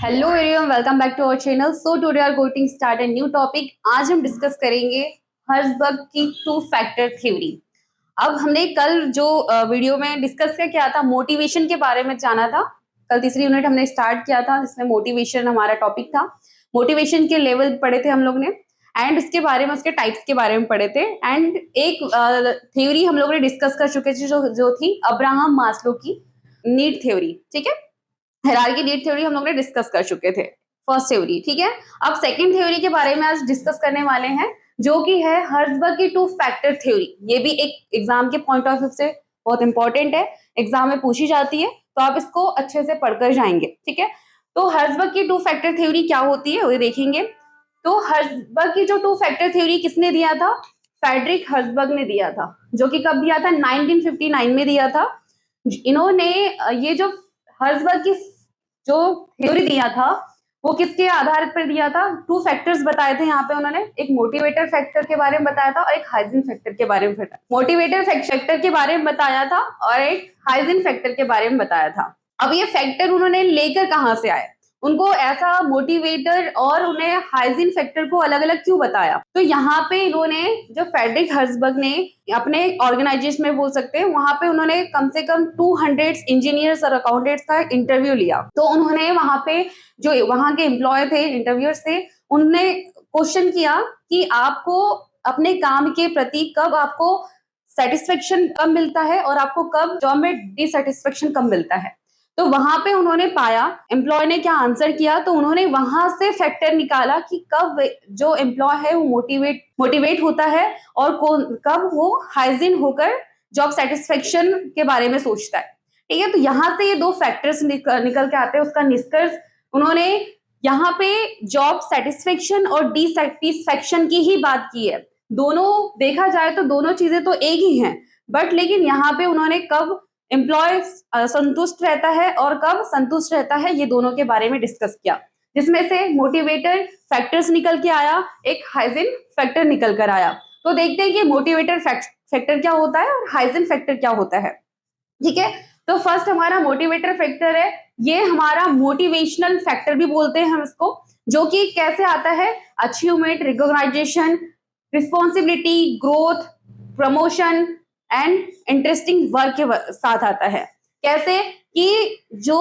Hello everyone, welcome back to our channel. So today are going to start a new topic. आज हम discuss करेंगे हर्ट्जबर्ग की two factor theory. अब हमने कल जो वीडियो में डिस्कस क्या किया था, मोटिवेशन के बारे में जाना था। कल तीसरी यूनिट हमने स्टार्ट किया था जिसमें मोटिवेशन हमारा टॉपिक था। मोटिवेशन के लेवल पढ़े थे हम लोग ने एंड उसके बारे में, उसके टाइप्स के बारे में पढ़े थे। एंड एक थ्योरी हम लोग ने डिस्कस कर चुके थे जो थी अब्राहम मास्लो की नीड थ्योरी। ठीक है, हायरार्की नीड थ्योरी हम लोग ने डिस्कस कर चुके थे, फर्स्ट थ्योरी। ठीक है, अब सेकंड थ्योरी के बारे में आज डिस्कस करने वाले हैं जो कि है हर्ट्जबर्ग की टू फैक्टर थ्योरी। ये भी एक एग्जाम के पॉइंट ऑफ व्यू से बहुत इंपॉर्टेंट है, एग्जाम में पूछी जाती है, तो आप इसको अच्छे से पढ़कर जाएंगे। ठीक है, तो हर्ट्जबर्ग की टू फैक्टर थ्योरी क्या होती है वो देखेंगे। तो हर्ट्जबर्ग की जो टू फैक्टर थ्योरी किसने दिया था? फ्रेडरिक हर्ट्जबर्ग ने दिया था, जो कि कब दिया था? 1959 में दिया था। इन्होंने ये जो हर्ट्जबर्ग की जो थ्योरी दिया था वो किसके आधार पर दिया था? टू फैक्टर्स बताए थे यहाँ पे उन्होंने। एक मोटिवेटर फैक्टर के बारे में बताया था और एक हाइजीन फैक्टर के बारे में बताया। मोटिवेटर फैक्टर के बारे में बताया था और एक हाइजीन फैक्टर के बारे में बताया था। अब ये फैक्टर उन्होंने लेकर कहाँ से आए? उनको ऐसा मोटिवेटर और उन्हें हाइजीन फैक्टर को अलग अलग क्यों बताया? तो यहाँ पे इन्होंने जो फ्रेडरिक हर्ट्जबर्ग ने अपने ऑर्गेनाइजेशन में बोल सकते हैं, वहां पे उन्होंने कम से कम 200 इंजीनियर्स और अकाउंटेंट्स का इंटरव्यू लिया। तो उन्होंने वहां पे जो वहां के एम्प्लॉय थे, इंटरव्यूअर्स थे, उनने क्वेश्चन किया कि आपको अपने काम के प्रति कब आपको सेटिस्फेक्शन कब मिलता है और आपको कब जॉब में डिससेटिस्फेक्शन कब मिलता है। तो वहां पे उन्होंने पाया, एम्प्लॉय ने क्या आंसर किया, तो उन्होंने वहां से फैक्टर निकाला कि कब जो एम्प्लॉय है वो मोटिवेट होता है और कब वो हाइजीन होकर जॉब सेटिस्फेक्शन के बारे में सोचता है। ठीक है, तो यहाँ से ये दो फैक्टर्स निकल के आते हैं। उसका निष्कर्ष उन्होंने यहाँ पे जॉब सेटिस्फेक्शन और डिससेटिस्फेक्शन की ही बात की है। दोनों देखा जाए तो दोनों चीजें तो एक ही हैं, बट लेकिन यहाँ पे उन्होंने कब एम्प्लॉय संतुष्ट रहता है और कब संतुष्ट रहता है ये दोनों के बारे में डिस्कस किया, जिसमें से मोटिवेटर फैक्टर्स निकल के आया, एक हाइजीन फैक्टर निकल कर आया। तो देखते हैं कि मोटिवेटर फैक्टर क्या होता है और हाइजीन फैक्टर क्या होता है। ठीक है, तो फर्स्ट हमारा मोटिवेटर फैक्टर है, ये हमारा मोटिवेशनल फैक्टर भी बोलते हैं हम इसको, जो कि कैसे आता है? Achievement, recognisation, responsibility, growth, promotion and interesting work के साथ आता है। कैसे कि जो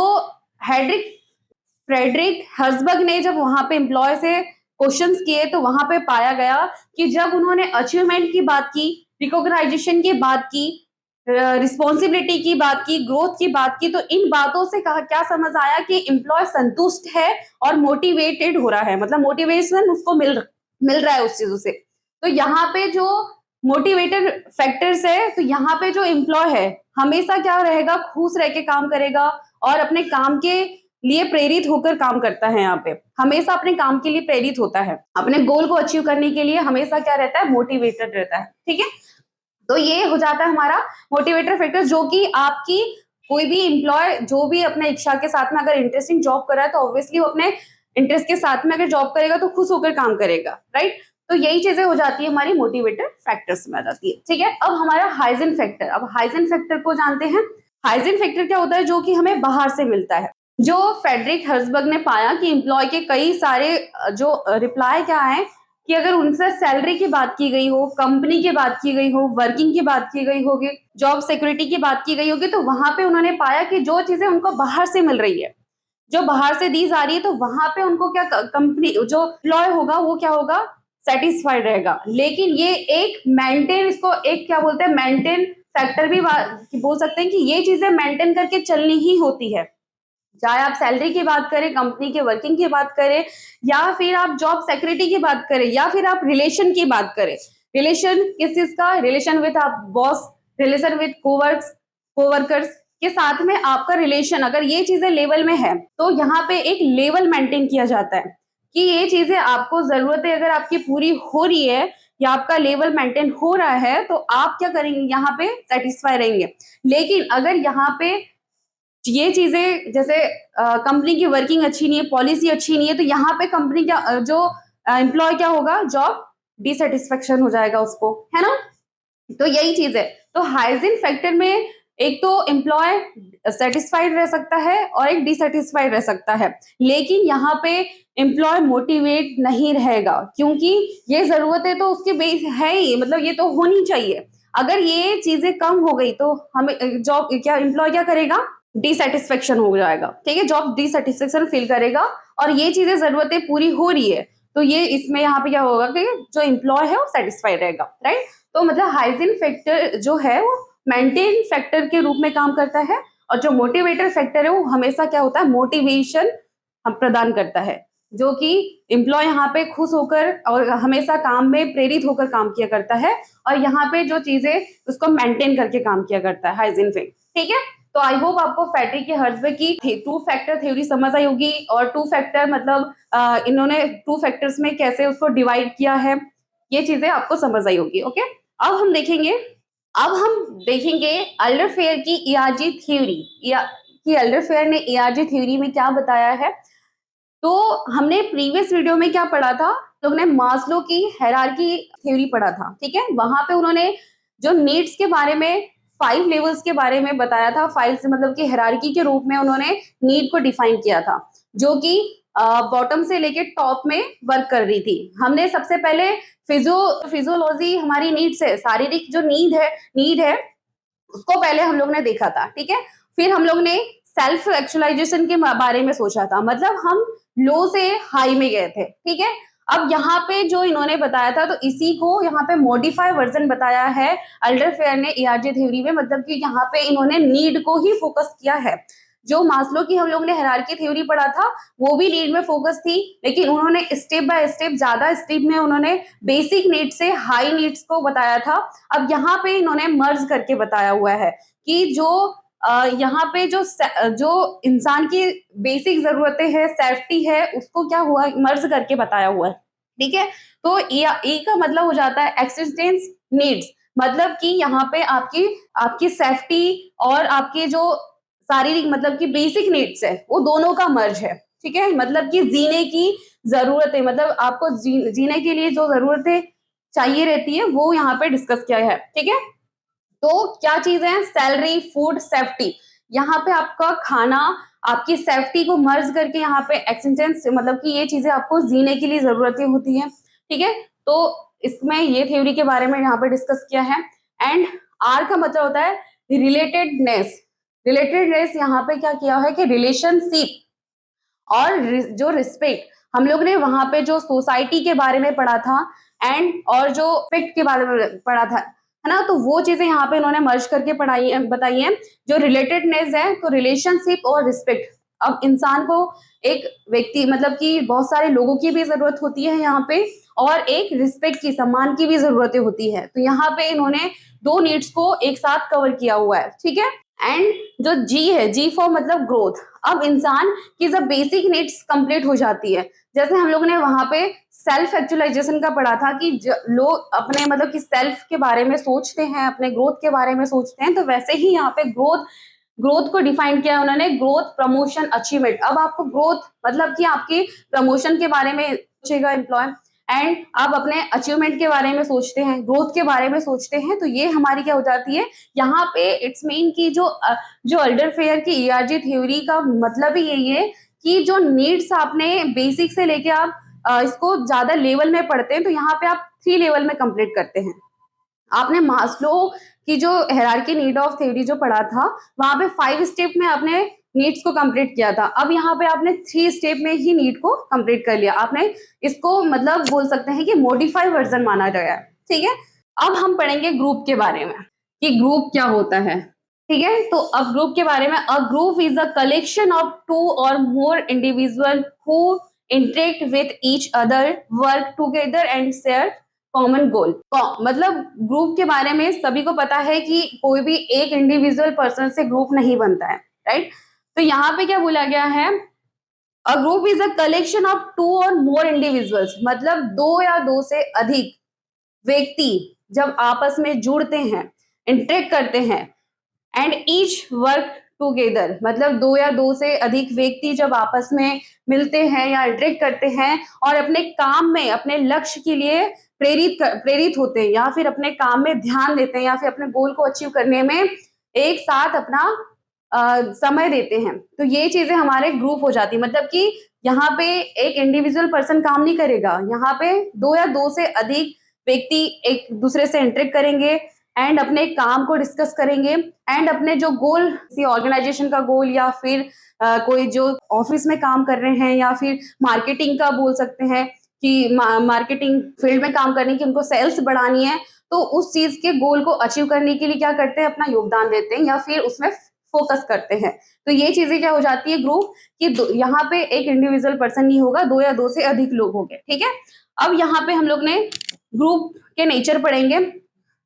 फ्रेडरिक हर्ट्जबर्ग ने जब वहां पे एम्प्लॉय से क्वेश्चंस किए तो वहां पे पाया गया कि जब उन्होंने अचीवमेंट की बात की, रिकॉग्नाइजेशन की बात की, रिस्पॉन्सिबिलिटी की बात की, ग्रोथ की बात की, तो इन बातों से कहा क्या समझ आया कि एम्प्लॉय संतुष्ट है और मोटिवेटेड हो रहा है, मतलब मोटिवेशन उसको मिल रहा है उस चीजों से। तो यहाँ पे जो मोटिवेटर फैक्टर्स है, तो यहाँ पे जो एम्प्लॉय है हमेशा क्या रहेगा? खुश रह के काम करेगा और अपने काम के लिए प्रेरित होकर काम करता है। यहाँ पे हमेशा अपने काम के लिए प्रेरित होता है, अपने गोल को अचीव करने के लिए हमेशा क्या रहता है? मोटिवेटेड रहता है। ठीक है, तो ये हो जाता है हमारा मोटिवेटर फैक्टर, जो कि आपकी कोई भी एम्प्लॉय जो भी अपने इच्छा के साथ में अगर इंटरेस्टिंग जॉब कर रहा है तो ऑब्वियसली वो अपने इंटरेस्ट के साथ में अगर जॉब करेगा तो खुश होकर काम करेगा, राइट? तो यही चीजें हो जाती है हमारी मोटिवेटर फैक्टर्स में आ जाती है। ठीक है, अब हमारा हाइजीन फैक्टर। अब हाइजीन फैक्टर को जानते हैं। हाइजीन फैक्टर क्या होता है? जो कि हमें बाहर से मिलता है। जो फ्रेडरिक हर्ट्जबर्ग ने पाया कि एम्प्लॉय के कई सारे जो रिप्लाई क्या है कि अगर उनसे सैलरी की बात की गई हो, कंपनी की बात की गई हो, वर्किंग की बात की गई होगी, जॉब सिक्योरिटी की बात की गई होगी, तो वहां पे उन्होंने पाया कि जो चीजें उनको बाहर से मिल रही है, जो बाहर से दी जा रही है, तो वहां पे उनको क्या कंपनी जो एम्प्लॉय होगा वो क्या होगा? सेटिस्फाइड रहेगा। लेकिन ये एक मेंटेन, इसको एक क्या बोलते हैं? मेंटेन फैक्टर भी बोल सकते हैं कि ये चीजें मेंटेन करके चलनी ही होती है। चाहे आप सैलरी की बात करें, कंपनी के वर्किंग की बात करें, या फिर आप जॉब सिक्योरिटी की बात करें, या फिर आप रिलेशन की बात करें। रिलेशन किस चीज का? रिलेशन विद आप बॉस, रिलेशन विद कोवर्कर्स के साथ में आपका रिलेशन, अगर ये चीजें लेवल में है तो यहाँ पे एक लेवल मेंटेन किया जाता है कि ये चीजें आपको जरूरत है, अगर आपकी पूरी हो रही है या आपका लेवल मेंटेन हो रहा है तो आप क्या करेंगे? यहाँ पे सेटिस्फाई रहेंगे। लेकिन अगर यहाँ पे ये चीजें जैसे कंपनी की वर्किंग अच्छी नहीं है, पॉलिसी अच्छी नहीं है, तो यहाँ पे कंपनी क्या जो एम्प्लॉय क्या होगा? जॉब डिससेटिस्फेक्शन हो जाएगा उसको, है ना? तो यही चीज है। तो हाइजीन फैक्टर में एक तो एम्प्लॉय सेटिस्फाइड रह सकता है और एक डिससेटिस्फाइड रह सकता है, लेकिन यहाँ पे एम्प्लॉय मोटिवेट नहीं रहेगा, क्योंकि ये जरूरतें तो उसके बेस है ही, मतलब ये तो होनी चाहिए। अगर ये चीजें कम हो गई तो हमें जॉब क्या एम्प्लॉय क्या करेगा, डिससेटिस्फेक्शन हो जाएगा, ठीक है, जॉब डिससेटिस्फेक्शन फील करेगा। और ये चीजें जरूरतें पूरी हो रही है तो ये इसमें यहाँ पे क्या होगा कि जो एम्प्लॉय है वो सेटिस्फाइड रहेगा, राइट। तो मतलब हाइजीन फैक्टर जो है वो मेंटेन फैक्टर के रूप में काम करता है, और जो मोटिवेटर फैक्टर है वो हमेशा क्या होता है, मोटिवेशन हम प्रदान करता है, जो कि एम्प्लॉय यहाँ पे खुश होकर और हमेशा काम में प्रेरित होकर काम किया करता है, और यहाँ पे जो चीजें उसको मेंटेन करके काम किया करता है हाइजीन फैक्टर, ठीक है। तो आई होप आपको फैट्रिक के हर्ट्जबर्ग की टू फैक्टर थ्योरी समझ आई होगी, और टू फैक्टर मतलब इन्होंने टू फैक्टर्स में कैसे उसको डिवाइड किया है, ये चीजें आपको समझ आई होगी। ओके, अब हम देखेंगे अल्डरफेयर की ईआरजी थ्योरी, या कि अल्डरफेयर ने ईआरजी थ्योरी में क्या बताया है। तो हमने प्रीवियस वीडियो में क्या पढ़ा था, लोग ने मास्लो की हायरार्की थ्योरी पढ़ा था, ठीक है। वहां पे उन्होंने जो नीड्स के बारे में 5 लेवल्स के बारे में बताया था, 5 से मतलब कि हायरार्की के रूप में उन्होंने नीड को डिफाइन किया था, जो कि बॉटम से लेके टॉप में वर्क कर रही थी। हमने सबसे पहले फिजियोलॉजी हमारी नीड्स है, शारीरिक जो नीड है उसको पहले हम लोग ने देखा था, ठीक है। फिर हम लोग ने सेल्फ एक्चुअलाइजेशन के बारे में सोचा था, मतलब हम लो से हाई में गए थे, ठीक है। अब यहाँ पे जो इन्होंने बताया था तो इसी को यहाँ पे मॉडिफाई वर्जन बताया है अल्डरफेयर ने ईआरजी थ्योरी में, मतलब कि यहाँ पे इन्होंने नीड को ही फोकस किया है। जो मास्लो की हम लोग ने हायरार्की थ्योरी पढ़ा था वो भी नीड में फोकस थी, लेकिन उन्होंने स्टेप बाय स्टेप ज्यादा स्टेप में उन्होंने बेसिक नीड से हाई नीड्स को बताया था। अब यहाँ पे इन्होंने मर्ज करके बताया हुआ है कि जो यहाँ पे जो इंसान की बेसिक जरूरतें हैं, सेफ्टी है, उसको क्या हुआ मर्ज करके बताया हुआ है, ठीक है। तो ए का मतलब हो जाता है एक्सिस्टेंस नीड्स, मतलब कि यहाँ पे आपकी आपकी सेफ्टी और आपके जो शारीरिक मतलब कि बेसिक नीड्स है वो दोनों का मर्ज है, ठीक है। मतलब कि जीने की जरूरतें, मतलब आपको जीने के लिए जो जरूरतें चाहिए रहती है वो यहाँ पे डिस्कस किया है, ठीक है। तो क्या चीजें हैं, सैलरी, फूड, सेफ्टी, यहाँ पे आपका खाना, आपकी सेफ्टी को मर्ज करके यहाँ पे एक्सटेंस मतलब कि ये चीजें आपको जीने के लिए जरूरतें होती हैं, ठीक है। तो इसमें ये थ्योरी के बारे में यहाँ पे डिस्कस किया है। एंड आर का मतलब होता है रिलेटेडनेस। रिलेटेडनेस यहाँ पे क्या किया है कि रिलेशनशिप और जो रिस्पेक्ट, हम लोग ने वहां पे जो सोसाइटी के बारे में पढ़ा था एंड और जो रिस्पेक्ट के बारे में पढ़ा था, है ना, तो वो चीजें यहाँ पे इन्होंने मर्ज करके पढ़ाई है, बताई है। जो रिलेटेडनेस है तो रिलेशनशिप और रिस्पेक्ट, अब इंसान को एक व्यक्ति मतलब कि बहुत सारे लोगों की भी जरूरत होती है यहाँ पे, और एक रिस्पेक्ट की, सम्मान की भी जरूरतें होती है। तो यहाँ पे इन्होंने दो नीड्स को एक साथ कवर किया हुआ है, ठीक है। एंड जो जी है, जी फॉर मतलब ग्रोथ, अब इंसान की जब बेसिक नीड्स कंप्लीट हो जाती है, जैसे हम लोग ने वहां पे सेल्फ एक्चुअलाइजेशन का पढ़ा था कि लोग अपने मतलब कि सेल्फ के बारे में सोचते हैं, अपने ग्रोथ के बारे में सोचते हैं, तो वैसे ही यहाँ पे ग्रोथ ग्रोथ को डिफाइन किया उन्होंने, ग्रोथ, प्रमोशन, अचीवमेंट। अब आपको ग्रोथ मतलब कि आपकी प्रमोशन के बारे में सोचेगा एम्प्लॉय, एंड आप अपने अचीवमेंट के बारे में सोचते हैं, ग्रोथ के बारे में सोचते हैं, तो ये हमारी क्या हो जाती है यहाँ पे, इट्स मीन की जो अल्डरफेयर की ईआरजी थ्योरी का मतलब ही यही है कि जो नीड्स आपने बेसिक से लेके आप इसको ज्यादा लेवल में पढ़ते हैं, तो यहाँ पे आप 3 लेवल में कंप्लीट करते हैं। आपने मास्लो की जो हायरार्की नीड ऑफ थ्योरी जो पढ़ा था वहां पे 5 स्टेप में आपने नीड्स को कंप्लीट किया था, अब यहाँ पे आपने 3 स्टेप में ही नीड को कंप्लीट कर लिया, आपने इसको मतलब बोल सकते हैं कि मॉडिफाई वर्जन माना गया है, ठीक है। अब हम पढ़ेंगे ग्रुप के बारे में कि ग्रुप क्या होता है, ठीक है। तो अब ग्रुप के बारे में, a group is a collection of 2 और more individual who interact with each other, work together and share common goal. मतलब ग्रुप के बारे में सभी को पता है कि कोई भी एक इंडिविजुअल पर्सन से ग्रुप नहीं बनता है, राइट। तो यहाँ पे क्या बोला गया है, a group is a collection of 2 और मोर इंडिविजुअल्स, मतलब 2 या 2 से अधिक व्यक्ति जब आपस में जुड़ते हैं, इंटरेक्ट करते हैं, एंड ईच वर्क टुगेदर, मतलब 2 या 2 से अधिक व्यक्ति जब आपस में मिलते हैं या इंटरेक्ट करते हैं और अपने काम में, अपने लक्ष्य के लिए प्रेरित होते हैं, या फिर अपने काम में ध्यान देते हैं, या फिर अपने गोल को अचीव करने में एक साथ अपना समय देते हैं। तो ये चीजें हमारे ग्रुप हो जाती है, मतलब कि यहाँ पे एक इंडिविजुअल पर्सन काम नहीं करेगा, यहाँ पे दो या दो से अधिक व्यक्ति एक दूसरे से इंटरेक्ट करेंगे एंड अपने काम को डिस्कस करेंगे एंड अपने जो गोल, किसी ऑर्गेनाइजेशन का गोल या फिर कोई जो ऑफिस में काम कर रहे हैं या फिर मार्केटिंग का बोल सकते हैं कि मार्केटिंग फील्ड में काम करने की, उनको सेल्स बढ़ानी है, तो उस चीज के गोल को अचीव करने के लिए क्या करते हैं, अपना योगदान देते हैं या फिर उसमें फोकस करते हैं। तो ये चीजें क्या हो जाती है ग्रुप कि यहाँ पे एक इंडिविजुअल पर्सन नहीं होगा, दो या दो से अधिक लोग होंगे। ठीक है, अब यहाँ पे हम लोग ने ग्रुप के नेचर पढ़ेंगे।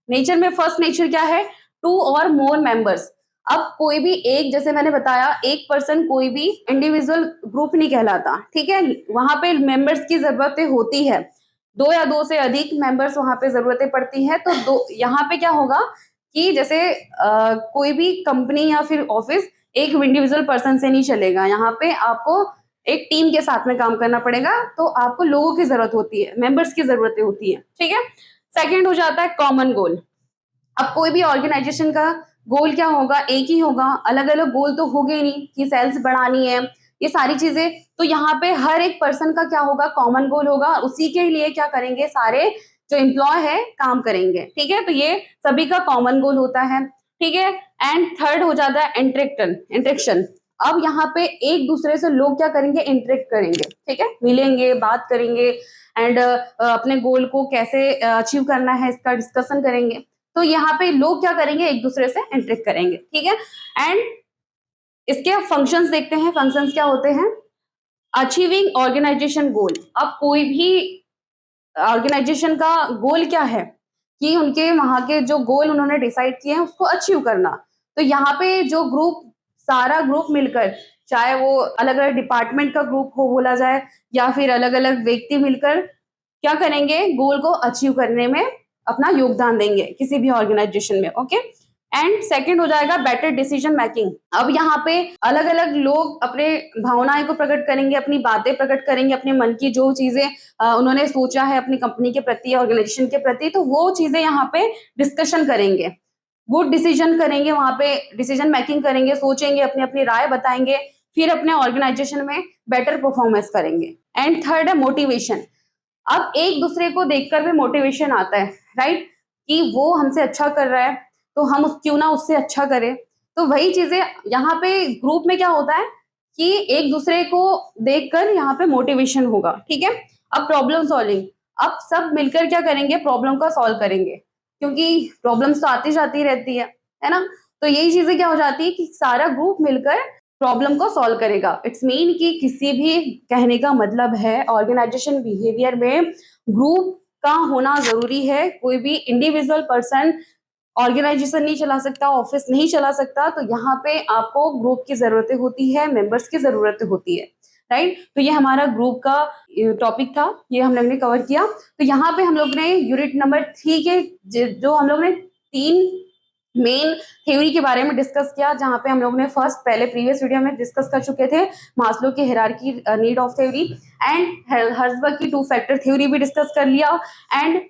नेचर में फर्स्ट नेचर क्या है, टू और मोर मेंबर्स। अब कोई भी एक, जैसे मैंने बताया, एक पर्सन कोई भी इंडिविजुअल ग्रुप नहीं कहलाता। ठीक है, वहां पे मेंबर्स की जरूरतें होती है, दो या दो से अधिक मेंबर्स वहां पे जरूरतें पड़ती है। तो दो यहाँ पे क्या होगा कि जैसे कोई भी कंपनी या फिर ऑफिस एक इंडिविजुअल पर्सन से नहीं चलेगा, यहाँ पे आपको एक टीम के साथ में काम करना पड़ेगा। तो आपको लोगों की जरूरत होती है, मेंबर्स की जरूरतें होती है। ठीक है, सेकेंड हो जाता है कॉमन गोल। अब कोई भी ऑर्गेनाइजेशन का गोल क्या होगा, एक ही होगा, अलग अलग गोल तो होंगे नहीं कि सेल्स बढ़ानी है, ये सारी चीजें। तो यहाँ पे हर एक पर्सन का क्या होगा, कॉमन गोल होगा, उसी के लिए क्या करेंगे, सारे जो एम्प्लॉय है काम करेंगे। ठीक है, तो ये सभी का कॉमन गोल होता है। ठीक है, एंड थर्ड हो जाता है इंटरेक्शन। अब यहाँ पे एक दूसरे से लोग क्या करेंगे, इंटरेक्ट करेंगे। ठीक है, मिलेंगे, बात करेंगे एंड अपने गोल को कैसे अचीव करना है इसका डिस्कशन करेंगे। तो यहाँ पे लोग क्या करेंगे, एक दूसरे से इंटरेक्ट करेंगे। ठीक है, एंड इसके फंक्शंस देखते हैं, फंक्शंस क्या होते हैं। अचीविंग ऑर्गेनाइजेशन गोल। अब कोई भी ऑर्गेनाइजेशन का गोल क्या है कि उनके वहां के जो गोल उन्होंने डिसाइड किए हैं उसको अचीव करना। तो यहाँ पे जो ग्रुप, सारा ग्रुप मिलकर, चाहे वो अलग अलग डिपार्टमेंट का ग्रुप हो बोला जाए या फिर अलग अलग व्यक्ति मिलकर क्या करेंगे, गोल को अचीव करने में अपना योगदान देंगे किसी भी ऑर्गेनाइजेशन में। ओके, एंड सेकंड हो जाएगा बेटर डिसीजन मेकिंग। अब यहाँ पे अलग अलग लोग अपने भावनाएं को प्रकट करेंगे, अपनी बातें प्रकट करेंगे, अपने मन की जो चीजें उन्होंने सोचा है अपनी कंपनी के प्रति, ऑर्गेनाइजेशन के प्रति, तो वो चीजें यहाँ पे डिस्कशन करेंगे, गुड डिसीजन करेंगे, वहां पे डिसीजन मेकिंग करेंगे, सोचेंगे, अपनी अपनी राय बताएंगे, फिर अपने ऑर्गेनाइजेशन में बेटर परफॉर्मेंस करेंगे। एंड थर्ड है मोटिवेशन। अब एक दूसरे को देखकर भी मोटिवेशन आता है, राइट, कि वो हमसे अच्छा कर रहा है तो हम क्यों ना उससे अच्छा करें। तो वही चीजें यहाँ पे ग्रुप में क्या होता है कि एक दूसरे को देखकर यहाँ पे मोटिवेशन होगा। ठीक है, अब प्रॉब्लम सॉल्विंग। अब सब मिलकर क्या करेंगे, प्रॉब्लम का सॉल्व करेंगे, क्योंकि प्रॉब्लम्स तो आती जाती रहती है ना। तो यही चीजें क्या हो जाती है कि सारा ग्रुप मिलकर प्रॉब्लम को सॉल्व करेगा। इट्स मीन कि किसी भी कहने का मतलब है ऑर्गेनाइजेशन बिहेवियर में ग्रुप का होना जरूरी है। कोई भी इंडिविजुअल पर्सन ऑर्गेनाइजेशन नहीं चला सकता, ऑफिस नहीं चला सकता। तो यहाँ पे आपको ग्रुप की जरूरतें होती है, मेंबर्स की जरूरतें होती है, राइट। तो ये हमारा ग्रुप का टॉपिक था, ये हम लोग ने कवर किया। तो यहाँ पे हम लोग ने यूनिट नंबर 3 के जो हम लोग ने 3 मेन थ्योरी के बारे में डिस्कस किया, जहां पे हम लोग ने फर्स्ट पहले प्रीवियस वीडियो में डिस्कस कर चुके थे मास्लो की hierarchy need of theory, and Herzberg की 2 फैक्टर थ्योरी भी डिस्कस कर लिया, एंड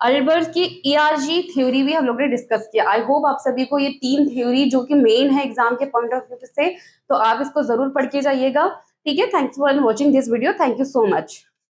अल्बर्ट की ईआरजी थ्योरी भी हम लोग ने डिस्कस किया। आई होप आप सभी को ये 3 थ्योरी जो कि मेन है एग्जाम के पॉइंट ऑफ व्यू से, तो आप इसको जरूर पढ़ के जाइएगा। ठीक है, thanks for watching this video, thank you so much.